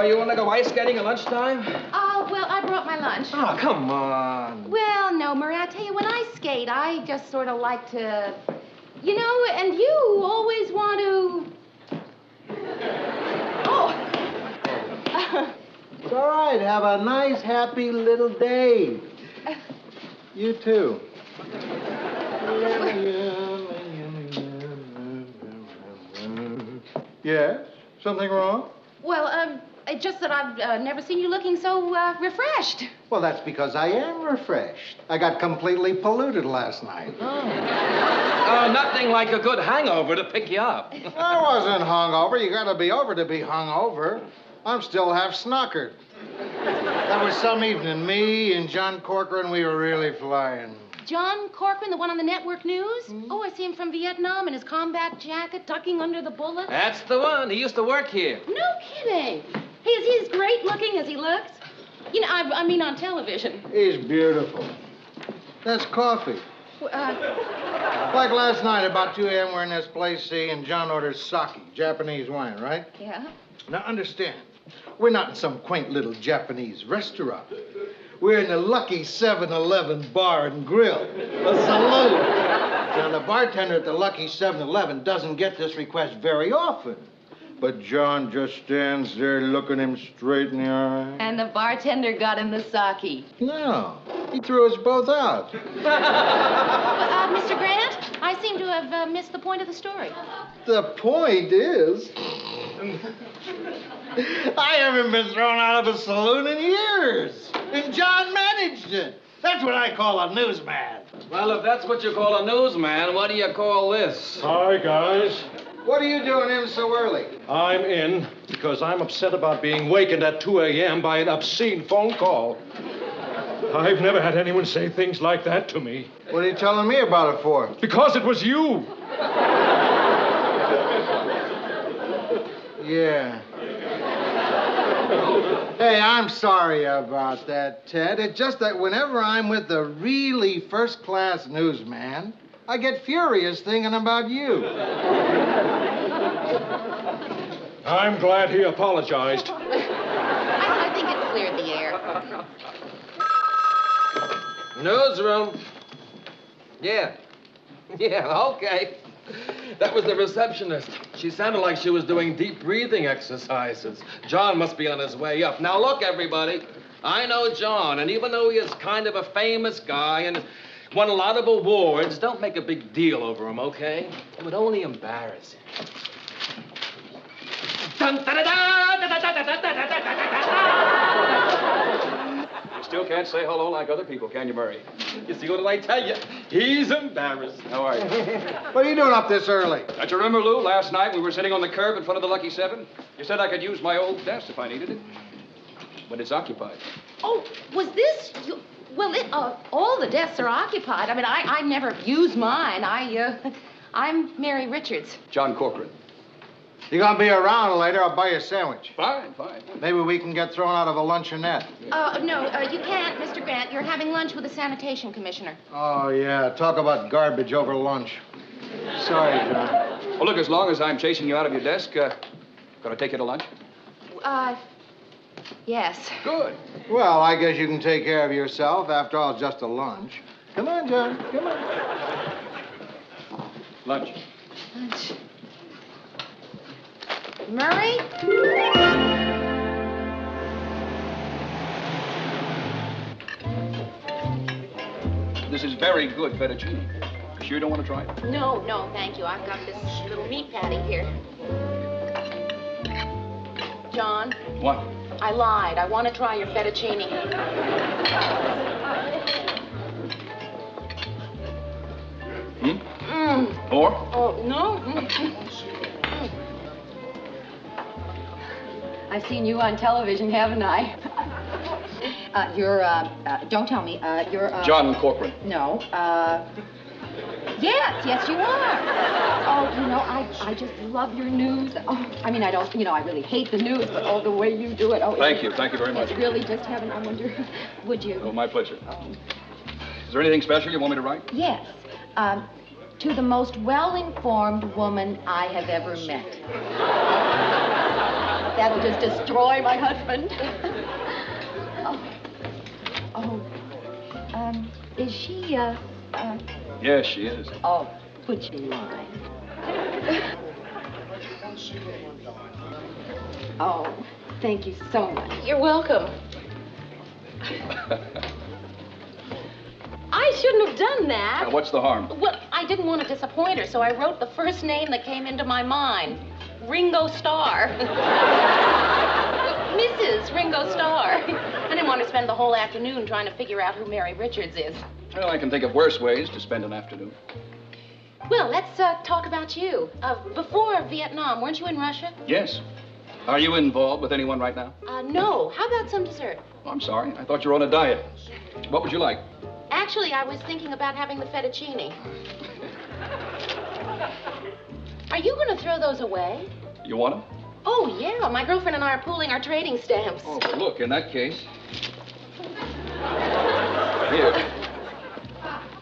you want to go ice skating at lunchtime? Oh, well, I brought my lunch. Oh, come on. Well, no, Murray, I tell you, when I skate, I just sort of like to, you know, and you always want to... Oh. It's all right. Have a nice, happy little day. You too. Yes? Something wrong? Well, it's just that I've never seen you looking so refreshed. Well, that's because I am refreshed. I got completely polluted last night. Oh, nothing like a good hangover to pick you up. I wasn't hungover. You gotta be over to be hungover. I'm still half snockered. That was some evening. Me and John Corcoran, we were really flying. John Corcoran, the one on the network news? Mm-hmm. Oh, I see him from Vietnam in his combat jacket, tucking under the bullet. That's the one. He used to work here. No kidding. Hey, is he as great looking as he looks? You know, I mean on television. He's beautiful. That's coffee. Like last night, about 2 a.m., we're in this place, see, and John orders sake, Japanese wine, right? Yeah. Now, understand, we're not in some quaint little Japanese restaurant. We're in the Lucky 7-Eleven Bar and Grill, a saloon. Now, the bartender at the Lucky 7-Eleven doesn't get this request very often. But John just stands there looking him straight in the eye. And the bartender got him the sake. No, he threw us both out. Mr. Grant, I seem to have missed the point of the story. The point is, I haven't been thrown out of a saloon in years. And John managed it. That's what I call a newsman. Well, if that's what you call a newsman, what do you call this? Hi, guys. What are you doing in so early? I'm in because I'm upset about being wakened at 2 a.m. by an obscene phone call. I've never had anyone say things like that to me. What are you telling me about it for? Because it was you. Yeah. Hey, I'm sorry about that, Ted. It's just that whenever I'm with the really first-class newsman, I get furious thinking about you. I'm glad he apologized. I think it cleared the air. Newsroom. Yeah, okay. That was the receptionist. She sounded like she was doing deep breathing exercises. John must be on his way up. Now, look, everybody. I know John, and even though he is kind of a famous guy and won a lot of awards, don't make a big deal over him, okay? It would only embarrass him. You still can't say hello like other people, can you, Murray? You see, what did I tell you? He's embarrassed. How are you? What are you doing up this early? Don't you remember, Lou, last night we were sitting on the curb in front of the Lucky 7? You said I could use my old desk if I needed it. But it's occupied. Oh, was this... Well, all the desks are occupied. I mean, I never use mine. I'm Mary Richards. John Corcoran. You gonna be around later? I'll buy you a sandwich. Fine. Maybe we can get thrown out of a luncheonette. No, you can't, Mr. Grant. You're having lunch with the sanitation commissioner. Oh, yeah. Talk about garbage over lunch. Sorry, John. Well, look, as long as I'm chasing you out of your desk, can I take you to lunch? Yes. Good. Well, I guess you can take care of yourself. After all, it's just a lunch. Come on, John. Come on. Lunch. Lunch. Murray? This is very good fettuccine. You sure you don't want to try it? No, thank you. I've got this little meat patty here. John? What? I lied. I want to try your fettuccine. Or? Oh, no. I've seen you on television, haven't I? Don't tell me, you're, John Corcoran. No, yes, you are. Oh, you know, I just love your news. Oh, I mean, I really hate the news, but the way you do it, Thank you very much. It's really just heaven. I wonder, would you? Oh, my pleasure. Is there anything special you want me to write? Yes. To the most well-informed woman I have ever met. That'll just destroy my husband. Is she, Yes, she is. Oh, put you in line. Oh, thank you so much. You're welcome. I shouldn't have done that. Now, what's the harm? Well, I didn't want to disappoint her, so I wrote the first name that came into my mind. Ringo Starr. Mrs. Ringo Starr. I didn't want to spend the whole afternoon trying to figure out who Mary Richards is. Well, I can think of worse ways to spend an afternoon. Well, let's talk about you. Before Vietnam, weren't you in Russia? Yes. Are you involved with anyone right now? No. How about some dessert? Oh, I'm sorry. I thought you were on a diet. What would you like? Actually, I was thinking about having the fettuccine. Are you going to throw those away? You want them? Oh, yeah. My girlfriend and I are pooling our trading stamps. Oh, well, look, in that case. Here.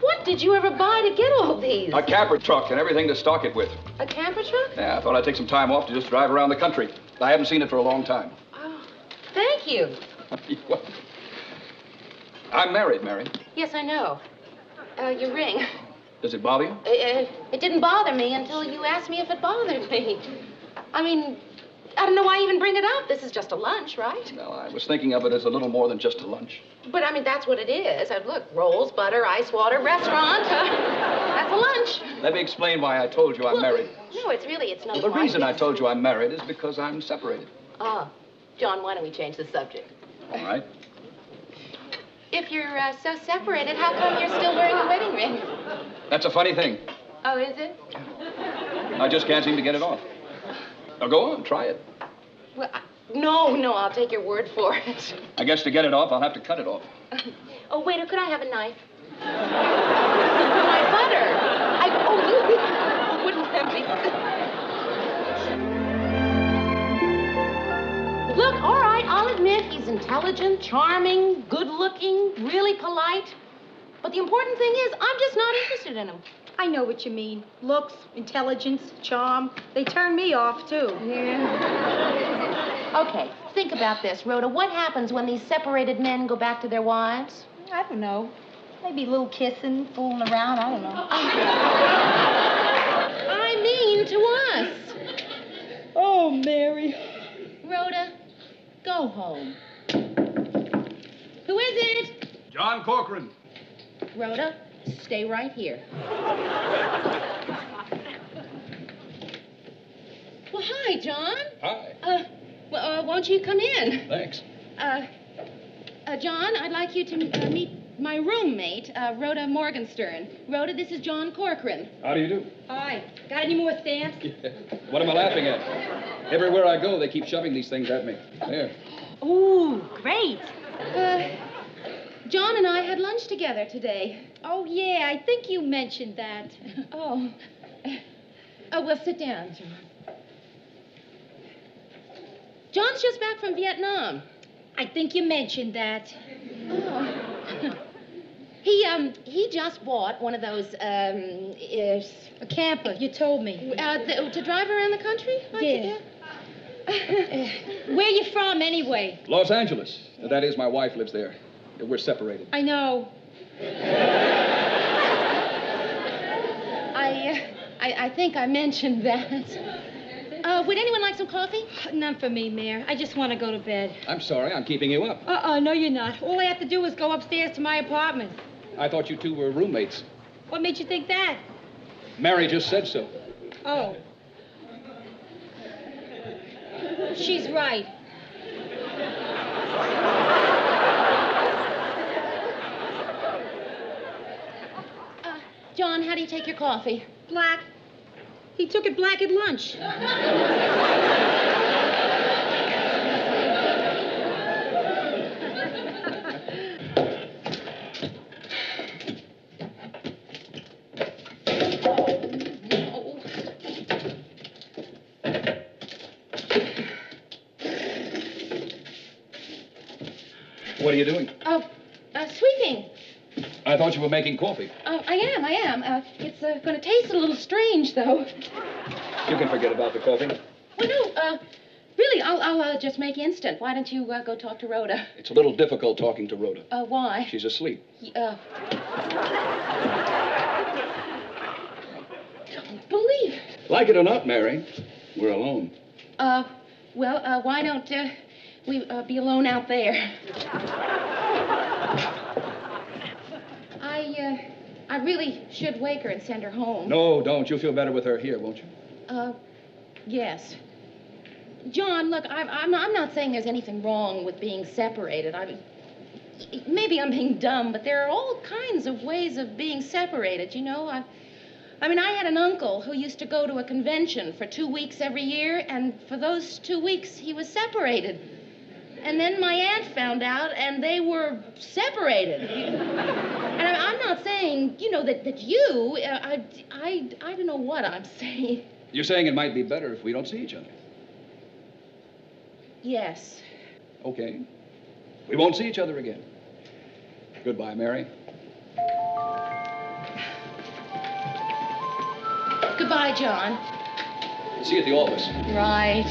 What did you ever buy to get all these? A camper truck and everything to stock it with. A camper truck? Yeah, I thought I'd take some time off to just drive around the country. I haven't seen it for a long time. Oh, thank you. You're welcome. I'm married, Mary. Yes, I know. Your ring. Does it bother you? It didn't bother me until you asked me if it bothered me. I mean, I don't know why you even bring it up. This is just a lunch, right? No, I was thinking of it as a little more than just a lunch. But, I mean, that's what it is. Look, rolls, butter, ice water, restaurant. That's a lunch. Let me explain why I told you I'm married. No, it's nothing The like reason this. I told you I'm married is because I'm separated. John, why don't we change the subject? All right. If you're so separated, how come you're still wearing a wedding ring? That's a funny thing. Oh, is it? I just can't seem to get it off. Now, go on, try it. Well, no, I'll take your word for it. I guess to get it off, I'll have to cut it off. Oh, waiter, could I have a knife? My butter. You wouldn't have me. Look, all right, I'll admit he's intelligent, charming, good-looking, really polite. But the important thing is, I'm just not interested in him. I know what you mean. Looks, intelligence, charm. They turn me off, too. Yeah. Okay, think about this, Rhoda. What happens when these separated men go back to their wives? I don't know. Maybe a little kissing, fooling around. I don't know. I mean to us. Oh, Mary. Rhoda, go home. Who is it? John Corcoran. Rhoda, stay right here. Well, hi, John. Hi. Won't you come in? Thanks. John, I'd like you to meet my roommate, Rhoda Morgenstern. Rhoda, this is John Corcoran. How do you do? Hi. Got any more stamps? What am I laughing at? Everywhere I go, they keep shoving these things at me. There. Ooh, great. John and I had lunch together today. Oh, yeah, I think you mentioned that. Oh. Well, sit down, John. John's just back from Vietnam. I think you mentioned that. Oh. He just bought one of those, A camper, you told me. to drive around the country? Yeah. Where you from, anyway? Los Angeles. That is, my wife lives there. We're separated. I know. I think I mentioned that. Would anyone like some coffee? None for me, Mayor. I just want to go to bed. I'm sorry, I'm keeping you up. No, you're not. All I have to do is go upstairs to my apartment. I thought you two were roommates. What made you think that? Mary just said so. Oh. She's right. John, how do you take your coffee? Black. He took it black at lunch. What are you doing? Sweeping. I thought you were making coffee. I am. It's going to taste a little strange, though. You can forget about the coffee. Well, no, Really, I'll just make instant. Why don't you go talk to Rhoda? It's a little difficult talking to Rhoda. Why? She's asleep. Don't believe it. Like it or not, Mary, we're alone. Well, why don't we be alone out there? I really should wake her and send her home. No, don't. You'll feel better with her here, won't you? Yes. John, look, I'm not saying there's anything wrong with being separated. I mean, maybe I'm being dumb, but there are all kinds of ways of being separated, you know? I had an uncle who used to go to a convention for 2 weeks every year, and for those 2 weeks, he was separated. And then my aunt found out, and they were separated. And I'm not saying, you know, that you, I don't know what I'm saying. You're saying it might be better if we don't see each other. Yes. Okay. We won't see each other again. Goodbye, Mary. Goodbye, John. See you at the office. Right.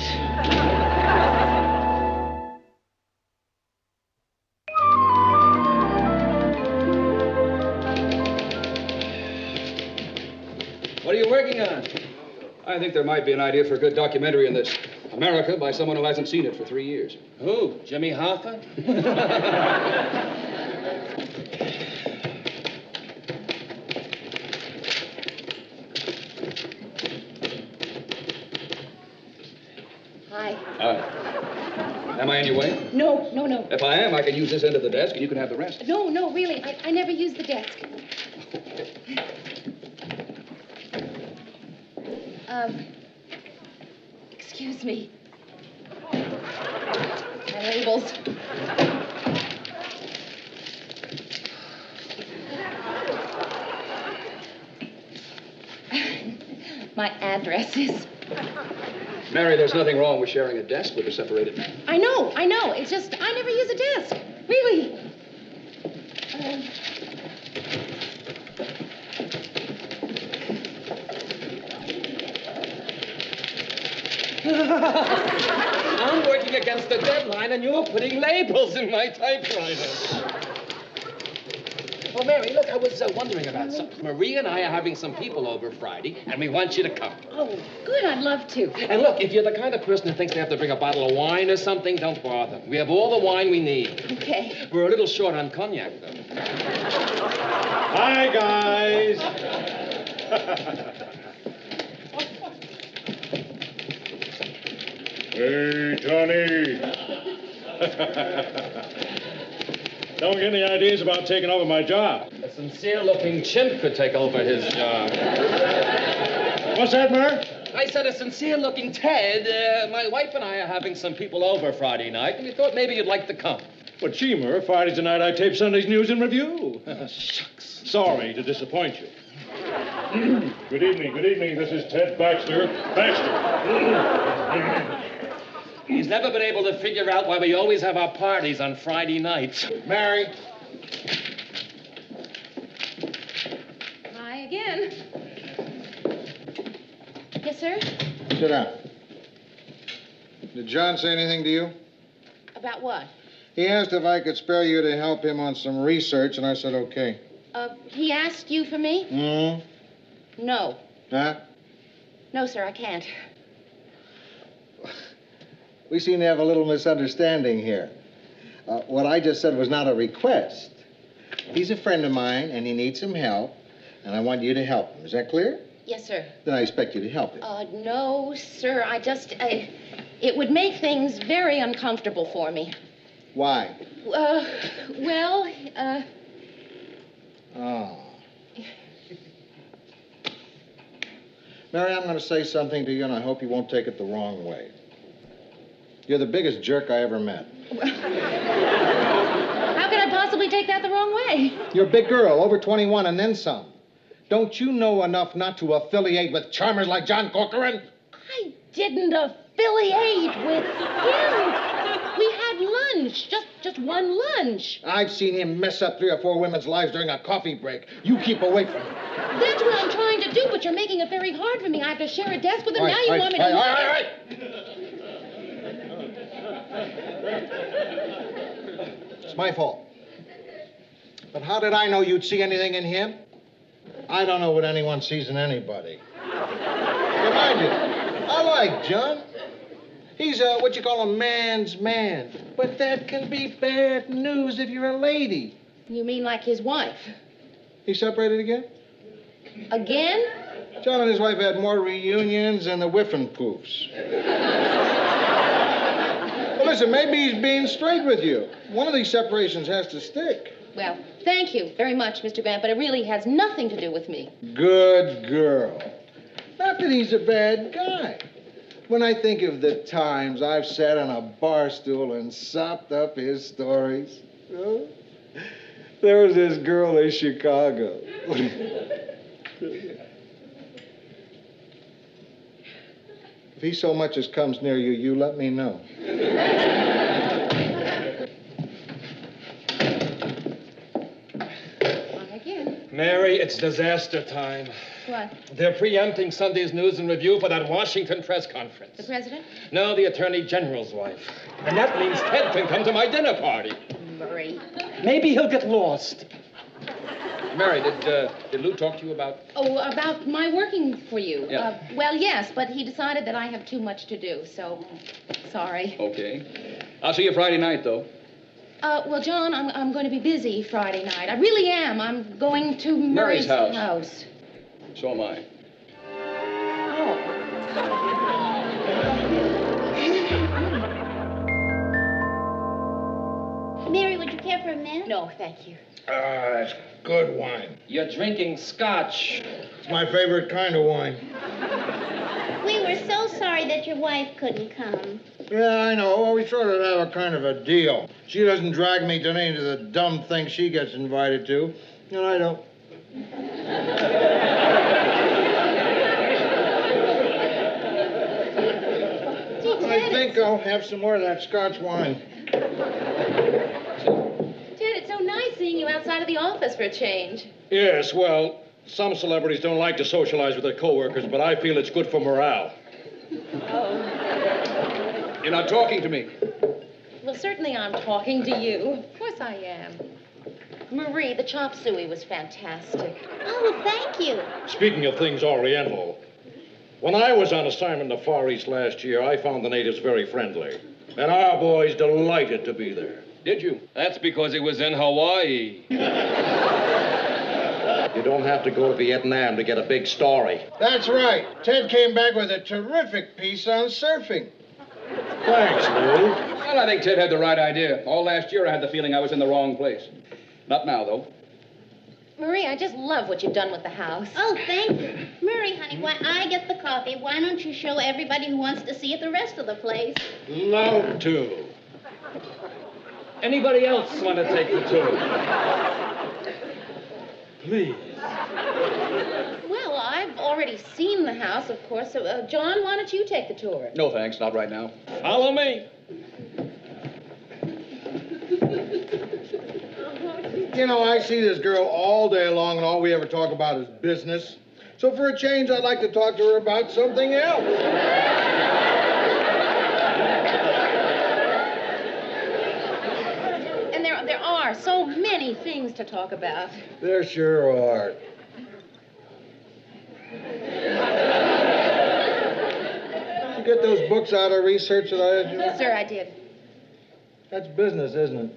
What are you working on? I think there might be an idea for a good documentary in this. America by someone who hasn't seen it for 3 years. Who? Jimmy Hoffa? Hi. Am I in your way? No. If I am, I can use this end of the desk and you can have the rest. No, really. I never use the desk. Excuse me. My labels. My addresses. Mary, there's nothing wrong with sharing a desk with a separated man. I know. It's just I never use a desk. Really. I'm working against the deadline, and you're putting labels in my typewriter. Well, Mary, look, I was wondering about something. Maria and I are having some people over Friday, and we want you to come. Oh, good. I'd love to. And look, if you're the kind of person who thinks they have to bring a bottle of wine or something, don't bother. We have all the wine we need. Okay. We're a little short on cognac, though. Hi, guys. Hey, Johnny. Don't get any ideas about taking over my job. A sincere-looking chimp could take over his job. What's that, Mer? I said a sincere-looking Ted. My wife and I are having some people over Friday night, and we thought maybe you'd like to come. But gee, Mer, Fridays night I tape Sunday's News and Review. Shucks. Sorry to disappoint you. Good evening. This is Ted Baxter. He's never been able to figure out why we always have our parties on Friday nights. Mary. Hi again. Yes, sir? Sit down. Did John say anything to you? About what? He asked if I could spare you to help him on some research, and I said okay. He asked you for me? Hmm? No. Huh? No, sir, I can't. We seem to have a little misunderstanding here. What I just said was not a request. He's a friend of mine, and he needs some help, and I want you to help him. Is that clear? Yes, sir. Then I expect you to help him. No, sir. It would make things very uncomfortable for me. Why? Oh. Mary, I'm going to say something to you, and I hope you won't take it the wrong way. You're the biggest jerk I ever met. How could I possibly take that the wrong way? You're a big girl, over 21, and then some. Don't you know enough not to affiliate with charmers like John Corcoran? I didn't affiliate with him. We had lunch, just one lunch. I've seen him mess up 3 or 4 women's lives during a coffee break. You keep away from him. That's what I'm trying to do, but you're making it very hard for me. I have to share a desk with him. Now you want me to... All right. It's my fault. But how did I know you'd see anything in him? I don't know what anyone sees in anybody. But I do. I like John. He's what you call a man's man. But that can be bad news if you're a lady. You mean like his wife? He separated again? Again? John and his wife had more reunions than the Whiffenpoofs. Well, listen, maybe he's being straight with you. One of these separations has to stick. Well, thank you very much, Mr. Grant, but it really has nothing to do with me. Good girl. Not that he's a bad guy. When I think of the times I've sat on a bar stool and sopped up his stories. Oh, there was this girl in Chicago. If he so much as comes near you, you let me know. Again. Mary, it's disaster time. What? They're preempting Sunday's News and Review for that Washington press conference. The president? No, the Attorney General's wife. And that means Ted can come to my dinner party. Murray. Maybe he'll get lost. Mary, did Lou talk to you about... Oh, about my working for you. Yeah. Well, yes, but he decided that I have too much to do, so sorry. Okay. I'll see you Friday night, though. Well, John, I'm going to be busy Friday night. I really am. I'm going to Murray's house. So am I. Mary, would you care for a minute? No, thank you. That's good wine. You're drinking scotch. It's my favorite kind of wine. We were so sorry that your wife couldn't come. Yeah, I know. Well, we sort of have a kind of a deal. She doesn't drag me to any of the dumb things she gets invited to, and I don't. I think I'll have some more of that Scotch wine. Ted, it's so nice seeing you outside of the office for a change. Yes, well, some celebrities don't like to socialize with their coworkers, but I feel it's good for morale. Oh. You're not talking to me. Well, certainly I'm talking to you. Of course I am. Marie, the chop suey was fantastic. Oh, thank you. Speaking of things Oriental, when I was on assignment in the Far East last year, I found the natives very friendly. And our boys delighted to be there. Did you? That's because he was in Hawaii. You don't have to go to Vietnam to get a big story. That's right. Ted came back with a terrific piece on surfing. Thanks, Lou. Well, I think Ted had the right idea. All last year I had the feeling I was in the wrong place. Not now, though. Marie, I just love what you've done with the house. Oh, thank you. Murray, honey, why I get the coffee, why don't you show everybody who wants to see it the rest of the place? Love to. Anybody else want to take the tour? Please. Well, I've already seen the house, of course. So, John, why don't you take the tour? No, thanks. Not right now. Follow me. You know, I see this girl all day long, and all we ever talk about is business. So for a change, I'd like to talk to her about something else. And there are so many things to talk about. There sure are. Did you get those books out of research that I had you? Yes, sir, I did. That's business, isn't it?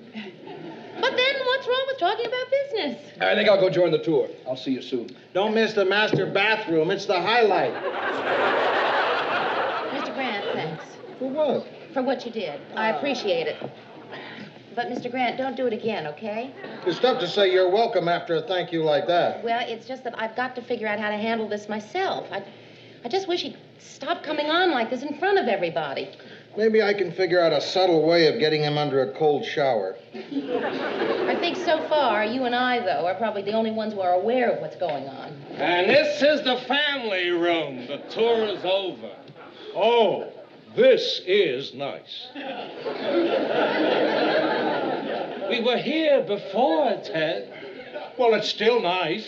But then what's wrong with talking about business? I think I'll go join the tour. I'll see you soon. Don't miss the master bathroom. It's the highlight. Mr. Grant, thanks For what? for what you did. I appreciate it. But, Mr. Grant, don't do it again, okay? It's tough to say you're welcome after a thank you like that. Well, it's just that I've got to figure out how to handle this myself. I just wish he'd stop coming on like this in front of everybody. Maybe I can figure out a subtle way of getting him under a cold shower. I think so far, you and I, though, are probably the only ones who are aware of what's going on. And this is the family room. The tour is over. Oh, this is nice. We were here before, Ted. Well, it's still nice.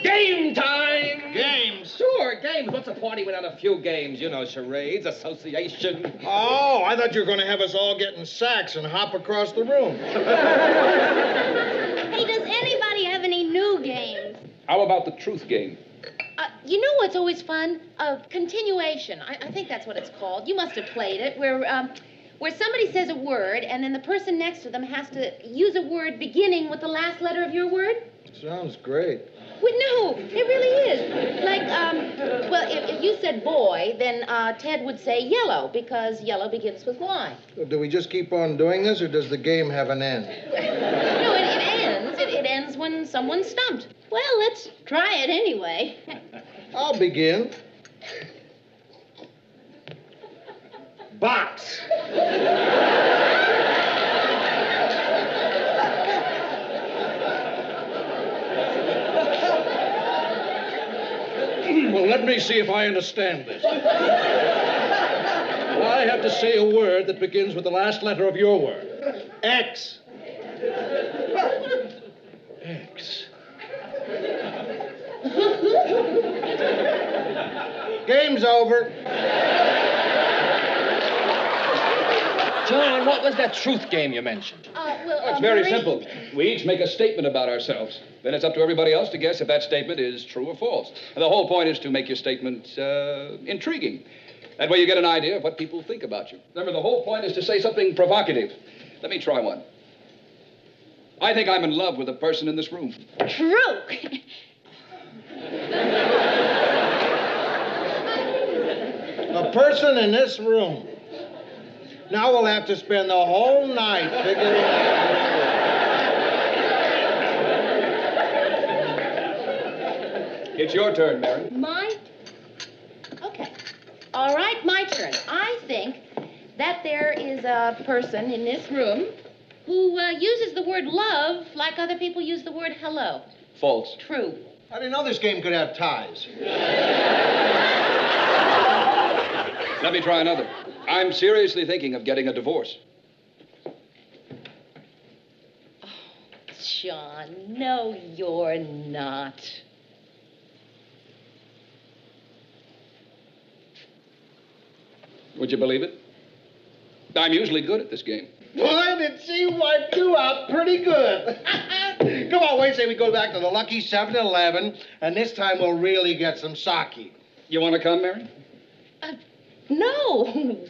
Game time! Games? Sure, games. What's a party without a few games? You know, charades, association. Oh, I thought you were going to have us all get in sacks and hop across the room. Hey, does anybody have any new games? How about the truth game? You know what's always fun? Continuation. I think that's what it's called. You must have played it, where somebody says a word, and then the person next to them has to use a word beginning with the last letter of your word. Sounds great. Well, no, it really is. Like, well, if you said boy, then Ted would say yellow, because yellow begins with Y. So do we just keep on doing this, or does the game have an end? No, it ends. It ends when someone's stumped. Well, let's try it anyway. I'll begin. Box. Well, let me see if I understand this. I have to say a word that begins with the last letter of your word. X. X. Game's over. John, what was that truth game you mentioned? It's very simple. We each make a statement about ourselves. Then it's up to everybody else to guess if that statement is true or false. And the whole point is to make your statement intriguing. That way you get an idea of what people think about you. Remember, the whole point is to say something provocative. Let me try one. I think I'm in love with a person in this room. True. A person in this room. Now we'll have to spend the whole night figuring out. It's your turn, Mary. Okay. All right, my turn. I think that there is a person in this room who uses the word love like other people use the word hello. False. True. I didn't know this game could have ties. Let me try another. I'm seriously thinking of getting a divorce. John, no, you're not. Would you believe it? I'm usually good at this game. Boy, did she wipe you out pretty good. Come on, wait, say we go back to the lucky 7-Eleven, and this time we'll really get some sake. You want to come, Mary? No,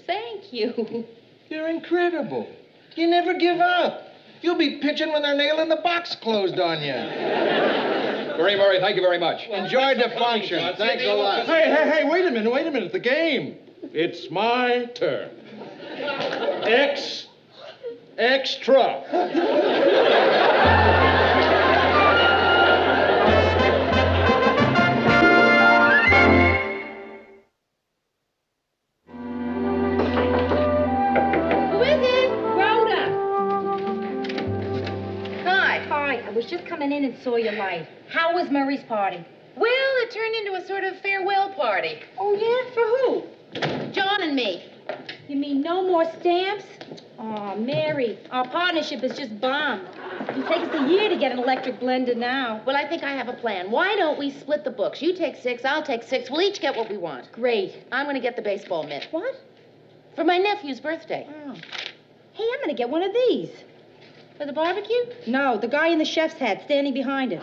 thank you. You're incredible. You never give up. You'll be pitching when they're nailing the box closed on you. Marie Murray, thank you very much. Enjoyed the function. Thanks a lot. Hey, wait a minute. The game. It's my turn. Extra. I was just coming in and saw your light. How was Murray's party? Well, it turned into a sort of farewell party. Oh, yeah? For who? John and me. You mean no more stamps? Oh, Mary, our partnership is just bombed. It'll take us a year to get an electric blender now. Well, I think I have a plan. Why don't we split the books? You take 6, I'll take 6. We'll each get what we want. Great. I'm going to get the baseball mitt. What? For my nephew's birthday. Oh. Hey, I'm going to get one of these. For the barbecue? No, the guy in the chef's hat standing behind it.